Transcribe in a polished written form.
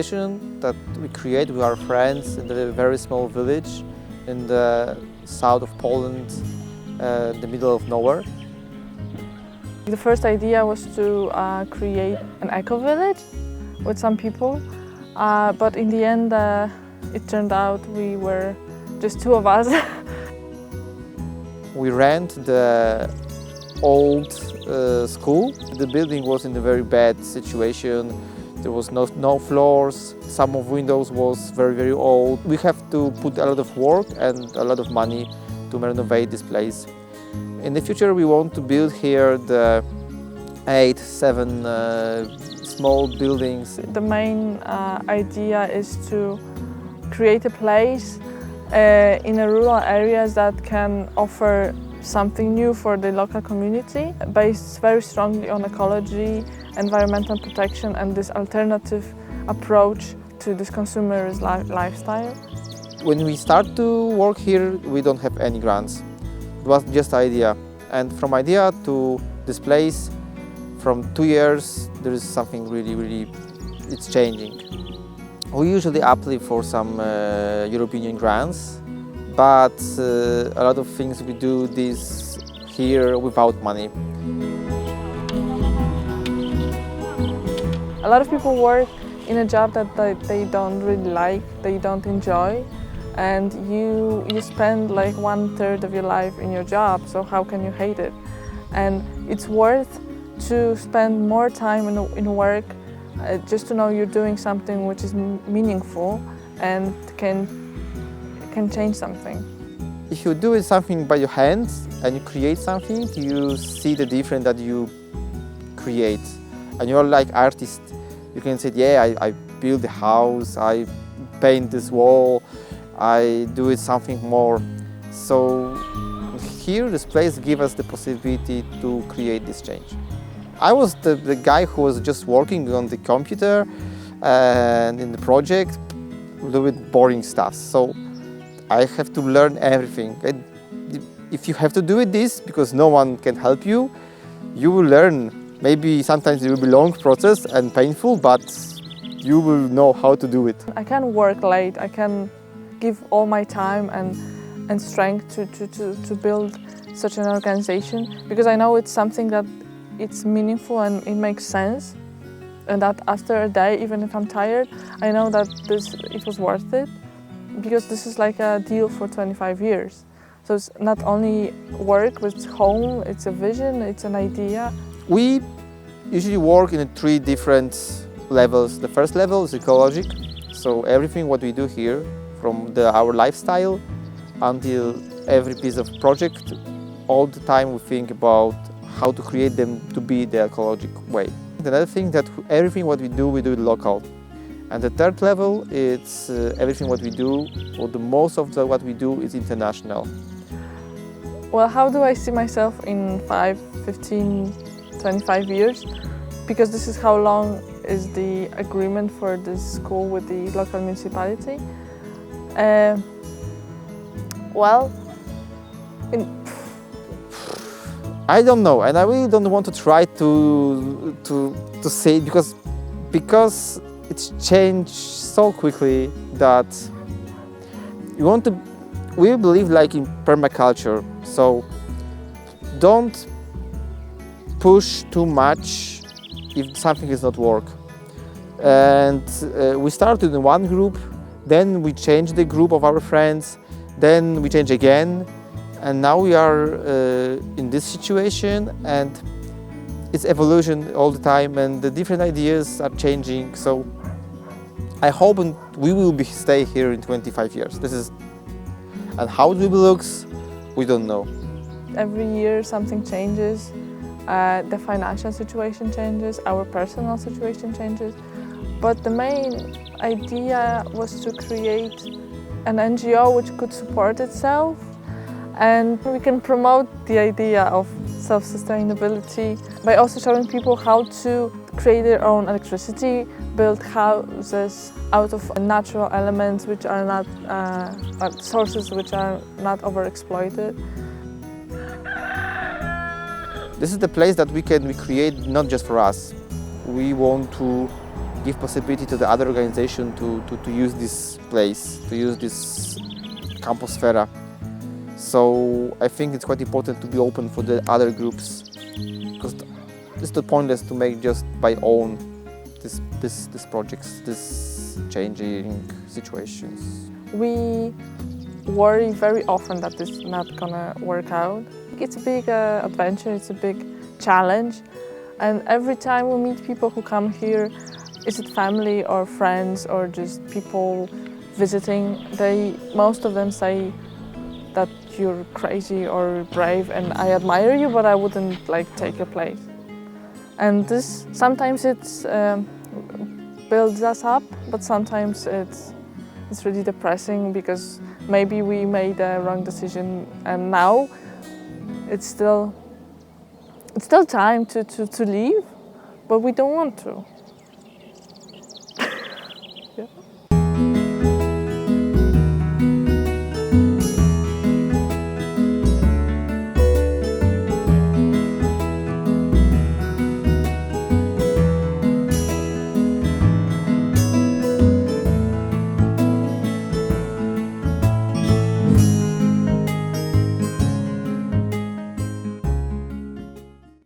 installation that we create with our friends in a very small village in the south of Poland, in the middle of nowhere. The first idea was to create an eco-village with some people, but in the end it turned out we were just two of us. We rent the old school. The building was in a very bad situation. There was no floors, some of windows was very old. We have to put a lot of work and a lot of money to renovate this place. In the future we want to build here the 7 small buildings. The main idea is to create a place in the rural areas that can offer something new for the local community, based very strongly on ecology, environmental protection and this alternative approach to this consumerist lifestyle. When we start to work here, we don't have any grants. It was just idea. And from idea to this place, from 2 years, there is something really, it's changing. We usually apply for some European Union grants, but a lot of things we do this here without money. A lot of people work in a job that they don't really like, they don't enjoy, and you spend like 1/3 of your life in your job, so how can you hate it? And it's worth to spend more time in work just to know you're doing something which is meaningful and can change something. If you do something by your hands and you create something, you see the difference that you create. And you're like artist. You can say, yeah, I build a house, I paint this wall, I do it something more. So here, this place gives us the possibility to create this change. I was the guy who was just working on the computer and in the project, a little bit boring stuff. So I have to learn everything. And if you have to do it this, because no one can help you, you will learn. Maybe sometimes it will be a long process and painful, but you will know how to do it. I can work late, I can give all my time and strength to build such an organization, because I know it's something that it's meaningful and it makes sense, and that after a day, even if I'm tired, I know that it was worth it, because this is like a deal for 25 years. So it's not only work, but it's home, it's a vision, it's an idea. We usually work in 3 different levels. The first level is ecological, so everything what we do here, from our lifestyle until every piece of project, all the time we think about how to create them to be the ecological way. Another thing that everything what we do it local. And the third level, it's everything what we do, or the most of what we do is international. Well, how do I see myself in 5, 15, 25 years? Because this is how long is the agreement for this school with the local municipality. I don't know, and I really don't want to try to say it because it's changed so quickly that we believe like in permaculture, so don't push too much if something does not work. And we started in one group, then we changed the group of our friends, then we change again, and now we are in this situation, and it's evolution all the time, and the different ideas are changing. So I hope we will stay here in 25 years. And how it will look, we don't know. Every year something changes. The financial situation changes, our personal situation changes. But the main idea was to create an NGO which could support itself, and we can promote the idea of self-sustainability by also showing people how to create their own electricity, build houses out of natural elements which are not sources which are not overexploited. This is the place that we create not just for us. We want to give possibility to the other organization to use this place, to use this Camposfera. So I think it's quite important to be open for the other groups, because it's the pointless to make just by own this projects, this changing situations. We worry very often that this is not gonna work out. It's a big adventure, it's a big challenge, and every time we meet people who come here, is it family or friends or just people visiting, most of them say that you're crazy or brave, and I admire you, but I wouldn't like take your place. And this sometimes it's builds us up, but sometimes it's really depressing because maybe we made a wrong decision, and now it's still time to leave, but we don't want to. Yeah.